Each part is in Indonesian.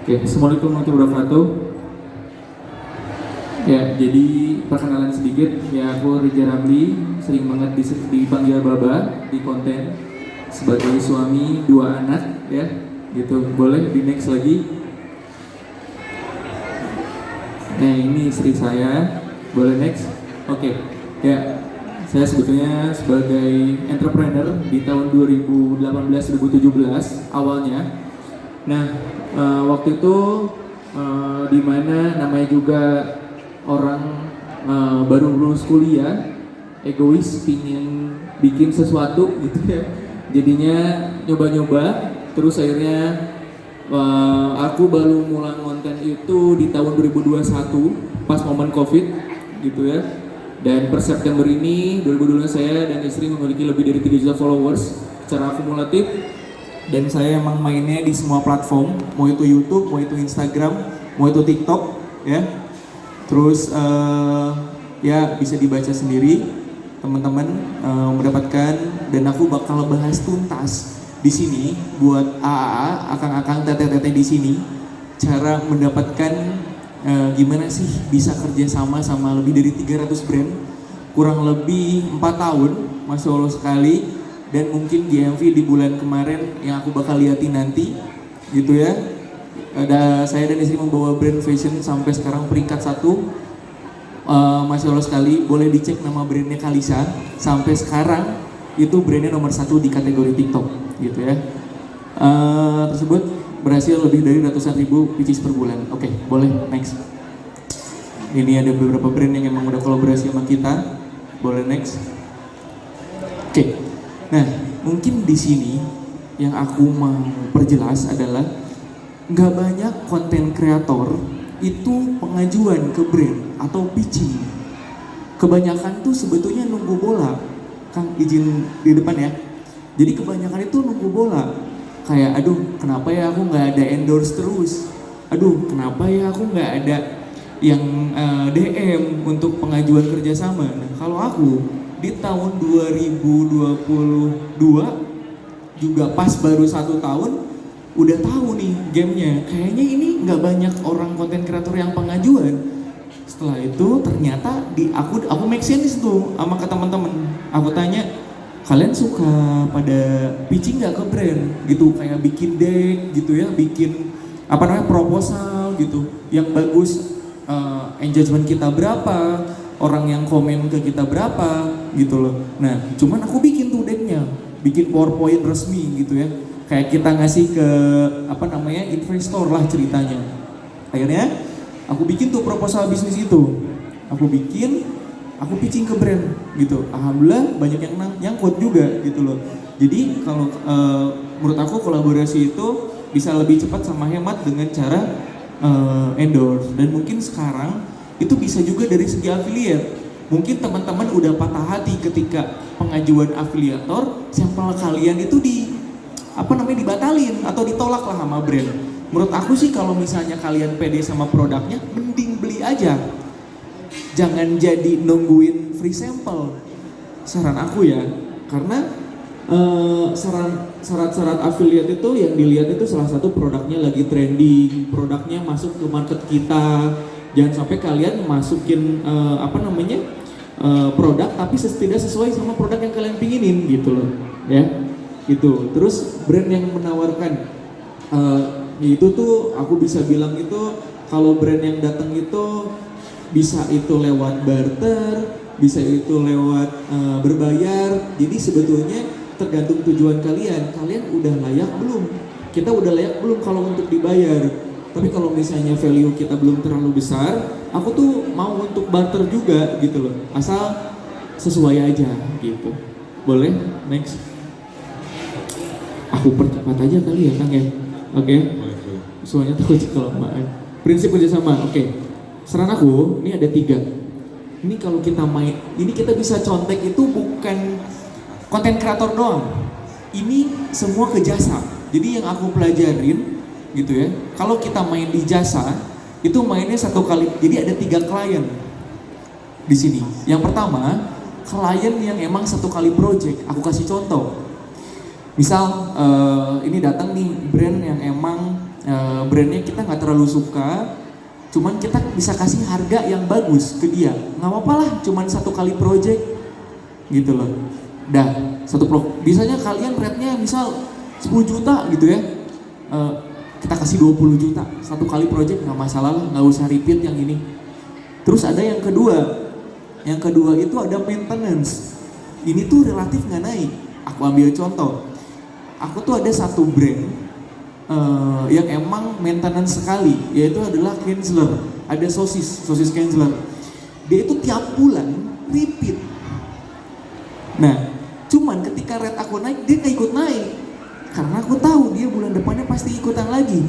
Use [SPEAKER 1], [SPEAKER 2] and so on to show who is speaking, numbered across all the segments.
[SPEAKER 1] Oke, Assalamualaikum warahmatullahi wabarakatuh. Ya, jadi perkenalan sedikit. Ya, aku Rija Ramli, sering banget dipanggil Baba di konten sebagai suami dua anak, ya. Gitu, boleh di next lagi. Nah, ini istri saya, boleh next. Oke, ya. Saya sebetulnya sebagai entrepreneur di tahun 2018-2017 awalnya. Nah, waktu itu di mana namanya juga orang baru lulus kuliah, egois, pingin bikin sesuatu gitu ya. Jadinya nyoba-nyoba, terus akhirnya aku baru mulai konten itu di tahun 2021 pas momen COVID gitu ya. Dan per September ini 2022 saya dan istri memiliki lebih dari 3 juta followers secara akumulatif. Dan saya emang mainnya di semua platform, mau itu YouTube, mau itu Instagram, mau itu TikTok, ya. Terus ya bisa dibaca sendiri, teman-teman mendapatkan, dan aku bakal bahas tuntas di sini buat AAA, akang-akang, teteh-teteh di sini, cara mendapatkan gimana sih bisa kerja sama lebih dari 300 brand, kurang lebih 4 tahun, Masya Allah sekali. Dan mungkin GMV di bulan kemarin yang aku bakal liatin nanti gitu ya. Saya dan istri membawa brand fashion sampai sekarang peringkat 1. Masya Allah sekali, boleh dicek nama brandnya Kalisa. Sampai sekarang itu brandnya nomor 1 di kategori TikTok gitu ya. Tersebut berhasil lebih dari ratusan ribu pieces per bulan. Oke, boleh next. Ini ada beberapa brand yang emang udah kolaborasi sama kita. Boleh next. Oke. Nah, mungkin di sini yang aku mau perjelas adalah nggak banyak konten kreator itu pengajuan ke brand atau pitching. Kebanyakan tuh sebetulnya nunggu bola. Kang izin di depan ya. Jadi kebanyakan itu nunggu bola. Kayak aduh kenapa ya aku nggak ada endorse terus. Aduh kenapa ya aku nggak ada yang DM untuk pengajuan kerjasama. Nah, kalau aku di tahun 2022 juga pas baru 1 tahun udah tahu nih gamenya. Kayaknya ini nggak banyak orang konten kreator yang pengajuan. Setelah itu ternyata aku make sense tuh sama ke teman-teman. Aku tanya, kalian suka pada pitching nggak ke brand gitu, kayak bikin deck gitu ya, bikin proposal gitu yang bagus, engagement kita berapa, orang yang komen ke kita berapa gitu loh. Nah, cuman aku bikin tuh decknya, bikin PowerPoint resmi gitu ya. Kayak kita ngasih ke investor lah ceritanya. Akhirnya aku bikin tuh proposal bisnis itu. Aku pitching ke brand gitu. Alhamdulillah banyak yang nyangkut juga gitu loh. Jadi kalau menurut aku kolaborasi itu bisa lebih cepat sama hemat dengan cara endorse. Dan mungkin sekarang itu bisa juga dari segi affiliate. Mungkin teman-teman udah patah hati ketika pengajuan afiliator, sampel kalian itu dibatalin atau ditolak lah sama brand. Menurut aku sih kalau misalnya kalian pede sama produknya, mending beli aja. Jangan jadi nungguin free sample. Saran aku ya, karena syarat-syarat affiliate itu yang dilihat itu salah satu produknya lagi trending, produknya masuk ke market kita. Jangan sampai kalian masukin produk tapi tidak sesuai sama produk yang kalian pinginin gitu loh, ya. Gitu. Terus brand yang menawarkan itu tuh aku bisa bilang itu kalau brand yang datang itu bisa itu lewat barter, bisa itu lewat berbayar. Jadi sebetulnya tergantung tujuan kalian. Kalian udah layak belum? Kita udah layak belum kalau untuk dibayar? Tapi kalau misalnya value kita belum terlalu besar, aku tuh mau untuk barter juga gitu loh. Asal sesuai aja gitu. Boleh? Next. Aku percepat aja kali ya Kang ya. Oke. Soalnya takut kelamaan. Prinsip kerjasama. Oke. Saran aku, ini ada 3. Ini kalau kita main, ini kita bisa contek itu bukan konten kreator doang. Ini semua ke jasa. Jadi yang aku pelajarin gitu ya, kalau kita main di jasa itu mainnya 1 kali. Jadi ada 3 klien di sini. Yang pertama, klien yang emang 1 kali project. Aku kasih contoh. Misal ini datang nih brand yang emang brandnya kita nggak terlalu suka, cuman kita bisa kasih harga yang bagus ke dia, nggak apa-apa lah, cuman 1 kali project gitu loh. Biasanya kalian rate-nya misal 10 juta gitu ya, kita kasih 20 juta 1 kali project, nggak masalah lah, nggak usah repeat yang ini. Terus ada yang kedua itu ada maintenance. Ini tuh relatif nggak naik. Aku ambil contoh, aku tuh ada satu brand yang emang maintenance sekali, yaitu adalah Kienzler. Ada sosis Kienzler. Dia itu tiap bulan repeat. Nah, cuman ketika rate aku naik, dia nggak ikut naik. Karena aku tahu dia bulan depannya pasti ikutan lagi.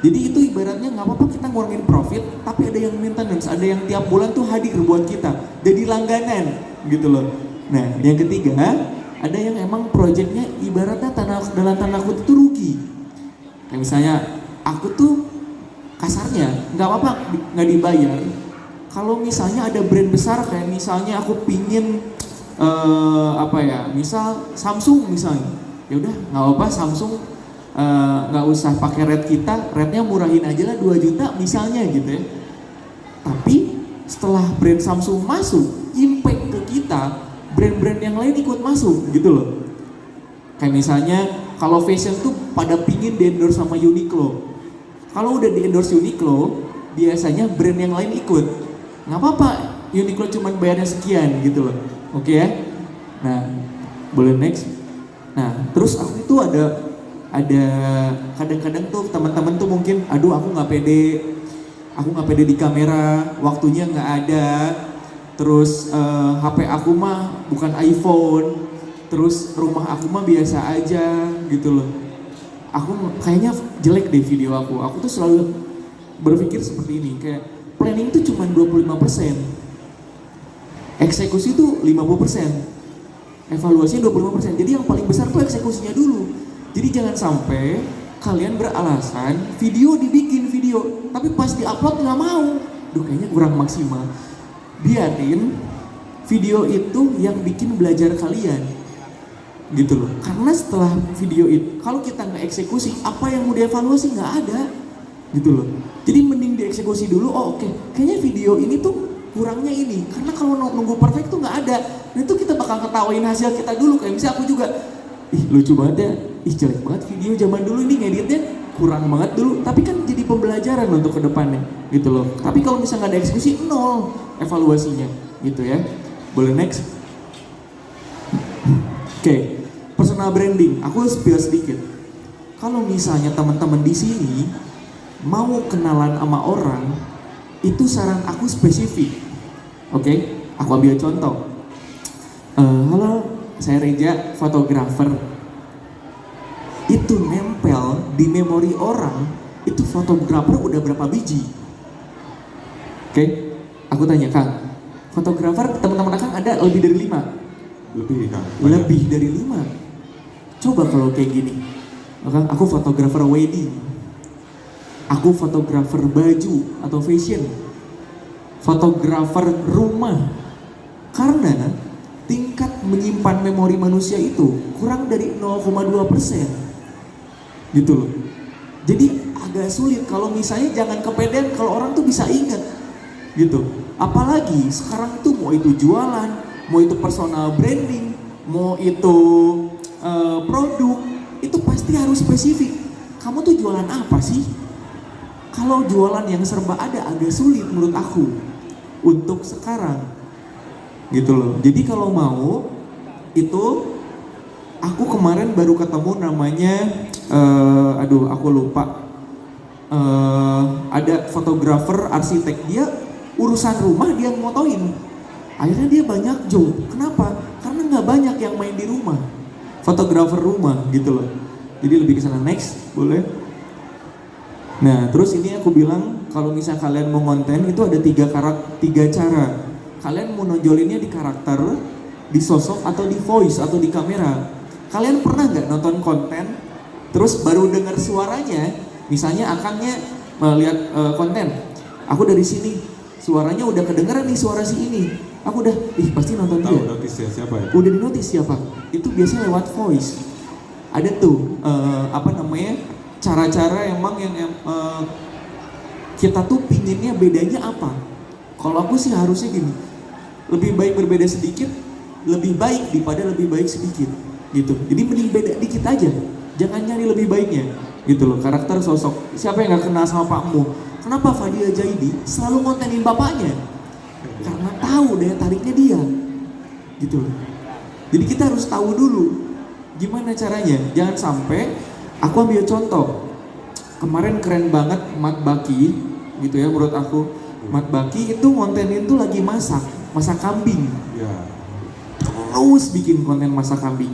[SPEAKER 1] Jadi itu ibaratnya nggak apa-apa kita ngurangin profit, tapi ada yang maintenance, ada yang tiap bulan tuh hadir buat kita, jadi langganan gitu loh. Nah, yang ketiga, ada yang emang projectnya ibaratnya dalam tanda kutip itu rugi. Kayak misalnya aku tuh kasarnya nggak apa-apa nggak dibayar. Kalau misalnya ada brand besar kayak misalnya aku pingin misal Samsung misalnya, ya udah nggak apa-apa Samsung. Nggak usah pakai rate kita, rate-nya murahin aja lah 2 juta misalnya gitu ya. Tapi setelah brand Samsung masuk, impact ke kita, brand-brand yang lain ikut masuk gitu loh. Kayak misalnya kalau fashion tuh pada pingin di-endorse sama Uniqlo. Kalau udah di-endorse Uniqlo, biasanya brand yang lain ikut. Nggak apa-apa, Uniqlo cuma bayarnya sekian gitu loh. Oke ya? Nah, boleh next. Nah, terus aku itu ada kadang-kadang tuh teman-teman tuh mungkin aku nggak pede di kamera, waktunya nggak ada, terus HP aku mah bukan iPhone, terus rumah aku mah biasa aja gitu loh, aku kayaknya jelek deh video aku tuh selalu berpikir seperti ini, kayak planning tuh cuma 25%, eksekusi tuh 50%, evaluasinya 25%, jadi yang paling besar tuh eksekusinya dulu. Jadi jangan sampai kalian beralasan dibikin video, tapi pas diupload nggak mau. Kayaknya kurang maksimal. Biarin video itu yang bikin belajar kalian, gitu loh. Karena setelah video itu, kalau kita nggak eksekusi, apa yang mau dievaluasi nggak ada, gitu loh. Jadi mending dieksekusi dulu. Oke. Kayaknya video ini tuh kurangnya ini. Karena kalau nunggu perfect tuh nggak ada. Nah itu kita bakal ketawain hasil kita dulu. Kayak misalnya aku juga, lucu banget ya. Jelek banget video zaman dulu ini, ngeditnya kurang banget dulu, tapi kan jadi pembelajaran untuk kedepannya gitu loh. Tapi kalau misalnya nggak ada eksekusi, nol evaluasinya gitu ya. Boleh next. Oke, personal branding, aku spill sedikit. Kalau misalnya teman-teman di sini mau kenalan sama orang, itu saran aku spesifik. Oke, aku ambil contoh. Halo, saya Reja, fotografer. Itu nempel di memori orang, itu fotografer udah berapa biji? Oke, aku tanya Kang, fotografer teman-teman Kang ada lebih dari 5?
[SPEAKER 2] Lebih Kang.
[SPEAKER 1] Lebih dari 5. Coba kalau kayak gini, Kang, aku fotografer wedding, aku fotografer baju atau fashion, fotografer rumah. Karena tingkat menyimpan memori manusia itu kurang dari 0,2%. Gitu loh. Jadi agak sulit kalau misalnya, jangan kepedean kalau orang tuh bisa ingat gitu. Apalagi sekarang tuh mau itu jualan, mau itu personal branding, mau itu produk, itu pasti harus spesifik. Kamu tuh jualan apa sih? Kalau jualan yang serba ada agak sulit menurut aku untuk sekarang. Gitu loh. Jadi kalau mau itu, aku kemarin baru ketemu namanya aku lupa, ada fotografer arsitek, dia urusan rumah dia motoin, akhirnya dia banyak job. Kenapa? Karena nggak banyak yang main di rumah, fotografer rumah gitu loh. Jadi lebih ke sana. Next, boleh. Nah terus ini aku bilang, kalau misalnya kalian mau konten itu ada 3 cara. Kalian mau nonjolinnya di karakter, di sosok, atau di voice, atau di kamera. Kalian pernah nggak nonton konten terus baru dengar suaranya? Misalnya akangnya melihat konten, aku dari sini suaranya udah kedengeran nih, suara si ini, aku udah pasti nonton dia.
[SPEAKER 2] Tahu notisnya siapa ya?
[SPEAKER 1] Udah di notice siapa? Itu biasanya lewat voice. Ada tuh
[SPEAKER 2] cara-cara emang yang kita tuh pinginnya bedanya apa. Kalau aku sih harusnya gini, lebih baik berbeda sedikit, lebih baik daripada lebih baik sedikit gitu. Jadi mending beda dikit aja, jangan nyari lebih baiknya gitu loh. Karakter sosok, siapa yang gak kenal sama Pak Mu? Kenapa Fadil Jaidi selalu ngontenin bapaknya? Karena tahu daya tariknya dia gitu loh. Jadi kita harus tahu dulu gimana caranya. Jangan sampai, aku ambil contoh kemarin keren banget Mat Baki gitu ya, menurut aku Mat Baki itu ngontenin tuh lagi masak kambing ya. Terus bikin konten masak kambing,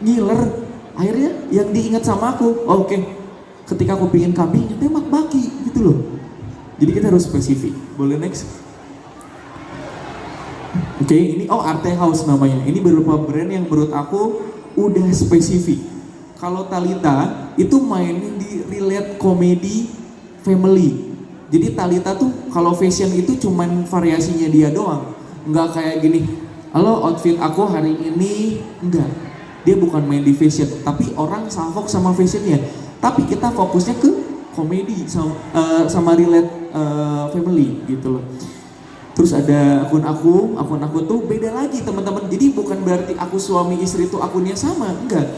[SPEAKER 2] ngiler. Akhirnya yang diingat sama aku, oh, oke, ketika aku pingin kambing itu Mat Baki gitu loh. Jadi kita harus spesifik. Boleh next? Oke, ini Arte House namanya. Ini berupa brand yang menurut aku udah spesifik. Kalau Talita itu mainin di relate komedi family. Jadi Talita tuh kalau fashion itu cuman variasinya dia doang. Enggak kayak gini, halo outfit aku hari ini, enggak. Dia bukan main di fashion, tapi orang salfok sama fashionnya. Tapi kita fokusnya ke komedi sama relate family gitu loh. Terus ada akun aku tuh beda lagi teman-teman. Jadi bukan berarti aku suami istri tuh akunnya sama, enggak.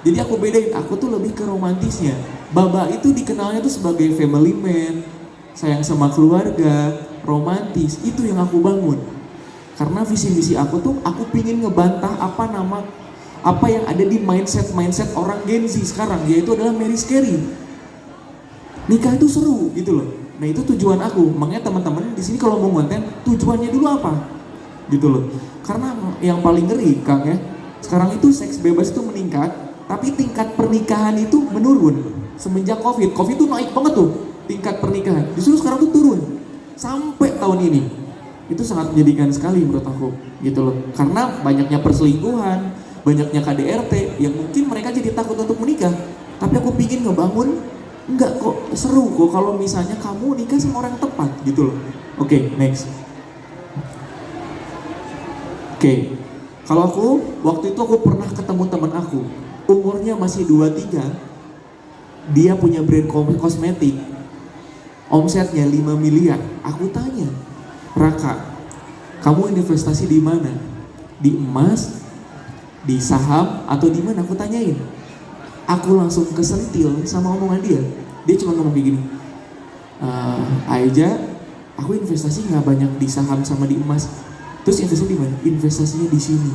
[SPEAKER 2] Jadi aku bedain, aku tuh lebih ke romantisnya. Baba itu dikenalnya tuh sebagai family man, sayang sama keluarga, romantis. Itu yang aku bangun. Karena visi misi aku tuh, aku pingin ngebantah apa yang ada di mindset orang Gen Z sekarang, yaitu adalah Mary Scary. Nikah itu seru gitu loh. Nah itu tujuan aku. Makanya teman-teman di sini kalau mau konten, tujuannya dulu apa? Gitu loh. Karena yang paling ngeri Kang ya, sekarang itu seks bebas itu meningkat, tapi tingkat pernikahan itu menurun. Semenjak Covid tuh naik banget tuh tingkat pernikahan. Justru sekarang tuh turun sampai tahun ini. Itu sangat menyedihkan sekali menurut aku, gitu loh. Karena banyaknya perselingkuhan, banyaknya KDRT yang mungkin mereka jadi takut untuk menikah. Tapi aku pingin ngebangun, enggak kok, seru kok kalau misalnya kamu nikah sama orang yang tepat, gitu loh. Oke, next. Oke, kalau aku, waktu itu aku pernah ketemu teman aku, umurnya masih 23, dia punya brand kosmetik, omsetnya 5 miliar. Aku tanya, Raka, kamu investasi di mana? Di emas, di saham, atau di mana? Aku tanyain. Aku langsung kesentil sama omongan dia. Dia cuma ngomong kayak gini, Aija, aku investasi nggak banyak di saham sama di emas. Terus investasi di mana? Investasinya di sini.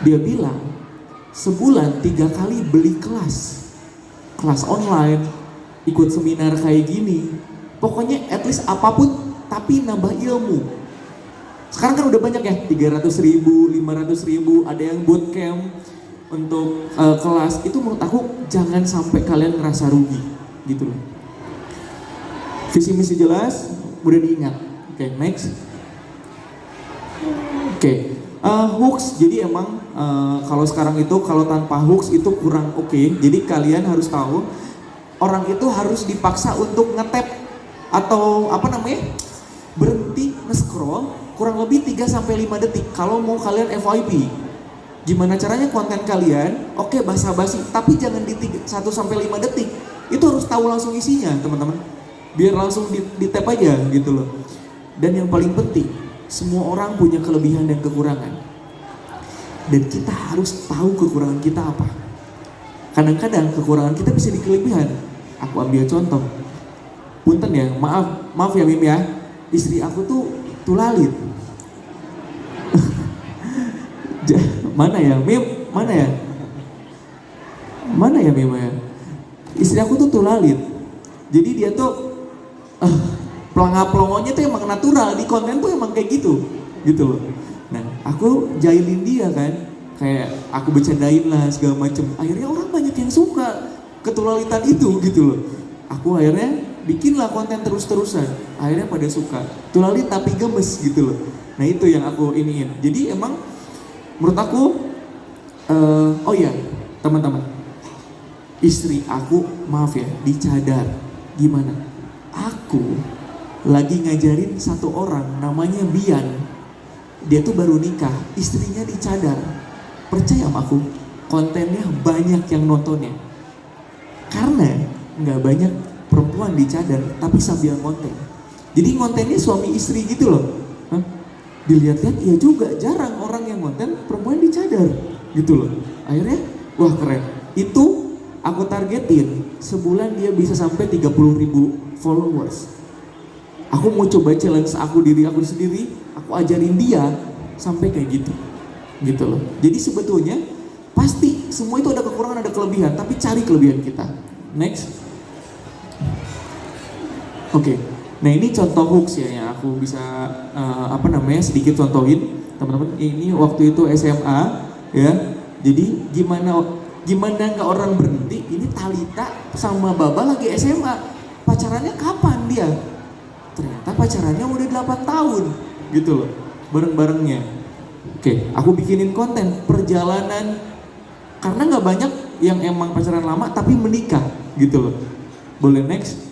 [SPEAKER 2] Dia bilang, sebulan 3 kali beli kelas online, ikut seminar kayak gini. Pokoknya at least apapun, tapi nambah ilmu. Sekarang kan udah banyak ya, 300.000, 500.000, ada yang bootcamp untuk kelas. Itu menurut aku jangan sampai kalian ngerasa rugi gitu loh. Visi misi jelas, udah diingat. Oke, next. Oke, hooks. Jadi emang kalau sekarang itu kalau tanpa hooks itu kurang oke. Jadi kalian harus tahu, orang itu harus dipaksa untuk ngetap atau berhenti nge-scroll kurang lebih 3-5 detik kalau mau kalian FYP. Gimana caranya konten kalian, oke basa-basi, tapi jangan di 1-5 detik. Itu harus tahu langsung isinya teman-teman. Biar langsung di tap aja gitu loh. Dan yang paling penting, semua orang punya kelebihan dan kekurangan. Dan kita harus tahu kekurangan kita apa. Kadang-kadang kekurangan kita bisa di kelebihan. Aku ambil contoh. Punten ya, maaf ya Mim ya. Istri aku tuh tulalit. Mana ya Mim? Mana ya Mim ya? Istri aku tuh tulalit. Jadi dia tuh pelongonya tuh emang natural, di konten tuh emang kayak gitu loh. Nah aku jahilin dia kan, kayak aku bercandain lah segala macem. Akhirnya orang banyak yang suka ketulalitan itu gitu loh. Aku akhirnya bikinlah konten terus-terusan, akhirnya pada suka. Tulalit tapi gemes gitu loh. Nah itu yang aku iniin. Jadi emang menurut aku, oh iya teman-teman, istri aku maaf ya dicadar. Gimana? Aku lagi ngajarin satu orang namanya Bian. Dia tuh baru nikah, istrinya dicadar. Percaya sama aku, kontennya banyak yang nontonnya. Karena nggak banyak perempuan dicadar tapi sambil ngonten. Jadi ngontennya suami istri gitu loh. Hah? Dilihat-lihat iya juga, jarang orang yang ngonten perempuan dicadar gitu loh. Akhirnya wah keren. Itu aku targetin sebulan dia bisa sampai 30.000 followers. Aku mau coba challenge diri aku sendiri, aku ajarin dia sampai kayak gitu loh. Jadi sebetulnya pasti semua itu ada kekurangan, ada kelebihan, tapi cari kelebihan kita. Next. Oke. Nah ini contoh hooks ya yang aku bisa sedikit contohin teman-teman. Ini waktu itu SMA ya. Jadi gimana nggak orang berhenti? Ini Talita sama Baba lagi SMA. Pacarannya kapan dia? Ternyata pacarannya udah 8 tahun gitu loh, bareng-barengnya. Oke, aku bikinin konten perjalanan karena nggak banyak yang emang pacaran lama tapi menikah gitu loh. Boleh next.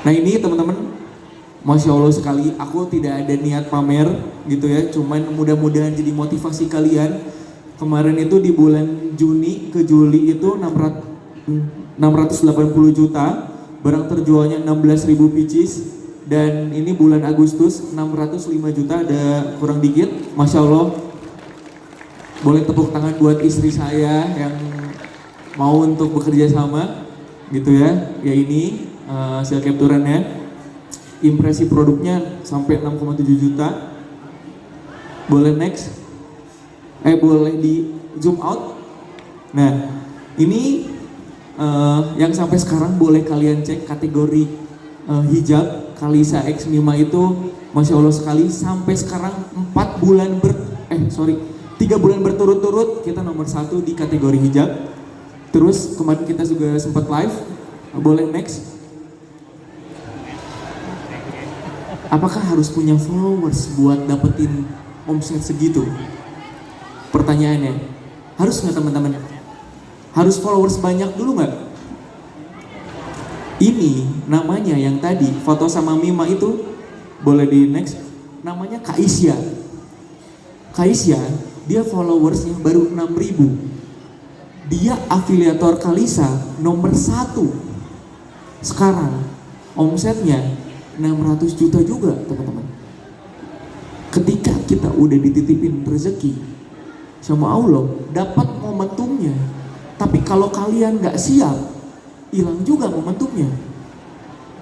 [SPEAKER 2] Nah ini teman-teman, Masya Allah sekali, aku tidak ada niat pamer gitu ya, cuman mudah-mudahan jadi motivasi kalian. Kemarin itu di bulan Juni ke Juli itu 680 juta, barang terjualnya 16.000 pieces, dan ini bulan Agustus 605 juta, ada kurang dikit. Masya Allah, boleh tepuk tangan buat istri saya yang mau untuk bekerja sama gitu ya. Ya ini hasil capturannya, impresi produknya sampai 6,7 juta. Boleh next, boleh di zoom out. Nah ini yang sampai sekarang boleh kalian cek kategori hijab Kalisa X Mima itu Masya Allah sekali, sampai sekarang 3 bulan berturut-turut kita nomor 1 di kategori hijab. Terus kemarin kita juga sempat live. Boleh next. Apakah harus punya followers buat dapetin omset segitu? Pertanyaannya, harus nggak teman-teman? Harus followers banyak dulu nggak? Ini namanya yang tadi foto sama Mima itu, boleh di next. Namanya Kaisya. Kaisya, dia followersnya baru 6.000. Dia afiliator Kalisa nomor 1. Sekarang omsetnya 600 juta juga teman-teman. Ketika kita udah dititipin rezeki sama Allah, dapat momentumnya. Tapi kalau kalian gak siap, hilang juga momentumnya.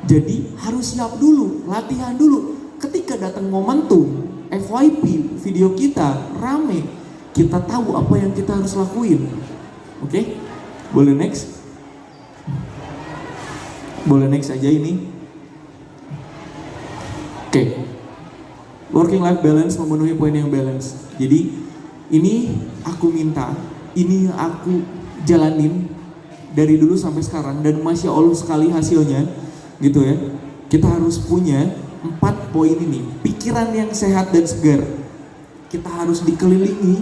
[SPEAKER 2] Jadi harus siap dulu, latihan dulu. Ketika datang momentum, FYP video kita rame, kita tahu apa yang kita harus lakuin. Oke? Boleh next? Boleh next aja ini. Oke. Working life balance, memenuhi poin yang balance. Jadi ini aku minta, ini yang aku jalanin dari dulu sampai sekarang, dan Masya Allah sekali hasilnya gitu ya. Kita harus punya 4 poin ini. Pikiran yang sehat dan segar. Kita harus dikelilingi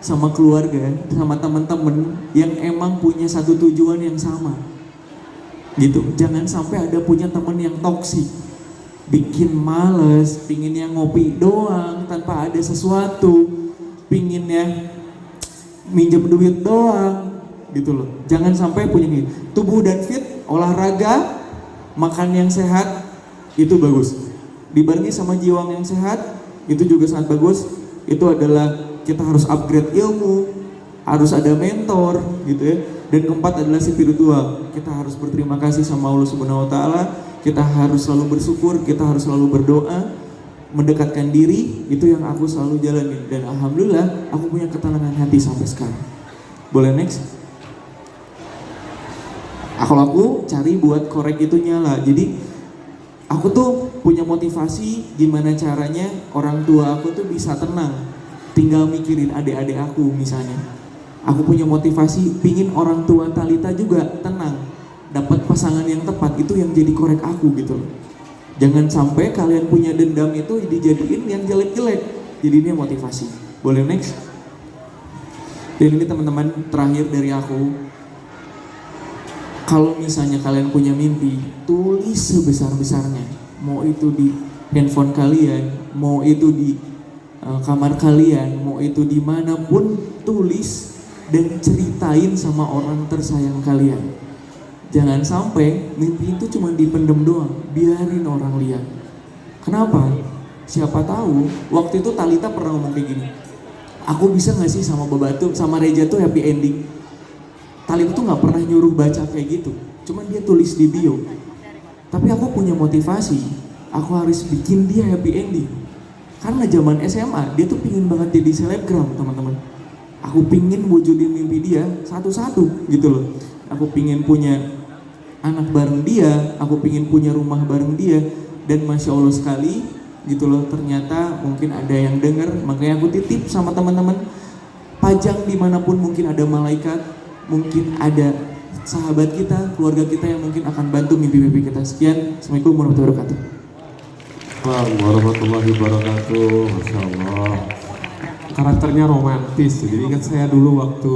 [SPEAKER 2] sama keluarga, sama teman-teman yang emang punya satu tujuan yang sama gitu. Jangan sampai ada punya teman yang toksik, bikin males, pinginnya ngopi doang tanpa ada sesuatu, pinginnya minjem duit doang gitu loh. Jangan sampai punya gitu. Tubuh dan fit, olahraga, makan yang sehat, itu bagus. Dibarengi sama jiwa yang sehat, itu juga sangat bagus. Itu adalah kita harus upgrade ilmu, harus ada mentor gitu ya. Dan keempat adalah spiritual. Kita harus berterima kasih sama Allah Subhanahu wa taala. Kita harus selalu bersyukur, kita harus selalu berdoa, mendekatkan diri. Itu yang aku selalu jalanin, dan alhamdulillah aku punya ketenangan hati sampai sekarang. Boleh next? Kalau aku cari buat korek itu nyala. Jadi aku tuh punya motivasi gimana caranya orang tua aku tuh bisa tenang, tinggal mikirin adik-adik aku misalnya. Aku punya motivasi pingin orang tua Talita juga tenang, dapat pasangan yang tepat. Itu yang jadi korek aku gitu loh. Jangan sampai kalian punya dendam itu dijadiin yang jelek-jelek. Jadi ini motivasi. Boleh next? Dan ini teman-teman terakhir dari aku. Kalau misalnya kalian punya mimpi, tulis sebesar-besarnya. Mau itu di handphone kalian, mau itu di kamar kalian, mau itu dimanapun, tulis dan ceritain sama orang tersayang kalian. Jangan sampai mimpi itu cuma dipendem doang, biarin orang lihat. Kenapa? Siapa tahu waktu itu Talita pernah ngomong kayak gini, aku bisa gak sih sama Babatu, sama Reja tuh happy ending. Talita tuh gak pernah nyuruh baca kayak gitu, cuman dia tulis di bio. Tapi aku punya motivasi, aku harus bikin dia happy ending. Karena zaman SMA, dia tuh pingin banget jadi selebgram teman-teman. Aku pingin wujudin mimpi dia satu-satu gitu loh. Aku pingin punya anak bareng dia, aku pingin punya rumah bareng dia. Dan Masya Allah sekali gitu loh, ternyata mungkin ada yang denger. Makanya aku titip sama teman-teman, pajang dimanapun mungkin ada malaikat, mungkin ada sahabat kita, keluarga kita yang mungkin akan bantu mimpi-mimpi kita. Sekian, Assalamualaikum warahmatullahi wabarakatuh.
[SPEAKER 3] Waalaikumsalam warahmatullahi wabarakatuh. Masya Allah. Karakternya romantis. Jadi ingat saya dulu waktu